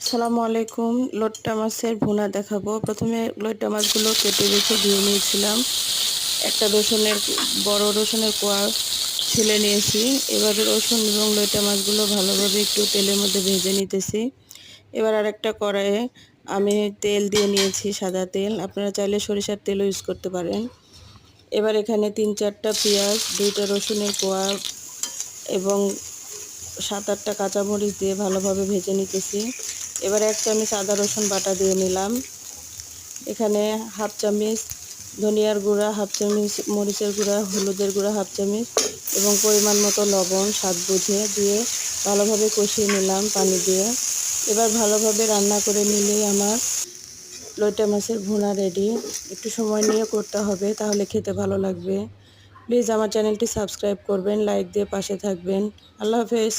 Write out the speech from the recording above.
আসসালামু আলাইকুম। লইট্টা মাছের ভুনা দেখাবো। প্রথমে লইট্টা মাছগুলো কেটে রেখে ধুয়ে নিয়েছিলাম। একটা বড় রসুনের কোয়া ছুলে নিয়েছি। এবার রসুন এবং লইট্টা মাছগুলো ভালোভাবে একটু তেলের মধ্যে ভেজে নিতেছি। এবার আরেকটা কড়াইয়ে আমি তেল দিয়ে নিয়েছি, সাদা তেল। আপনারা চাইলে সরিষার তেলও ইউজ করতে পারেন। এবার এখানে ৩-৪টা পেঁয়াজ, ২টা রসুনের কোয়া এবং ৭-৮টা কাঁচামরিচ দিয়ে ভালোভাবে ভেজে নিতেছি। এবার ১ চামচ আদা রসুন বাটা দিয়ে নিলাম। এখানে হাফ চামচ ধনিয়ার গুঁড়া, হাফ চামচ মরিচের গুঁড়া, হলুদের গুঁড়া হাফ চামচ এবং পরিমাণ মতো লবণ স্বাদ বুঝে দিয়ে ভালোভাবে কষিয়ে নিলাম পানি দিয়ে। এবার ভালোভাবে রান্না করে নিলেই আমার লইট্টা মাছের ভুনা রেডি। একটু সময় নিয়ে করতে হবে, তাহলে খেতে ভালো লাগবে। প্লিজ আমার চ্যানেলটি সাবস্ক্রাইব করবেন, লাইক দিয়ে পাশে থাকবেন। আল্লাহ হাফেজ।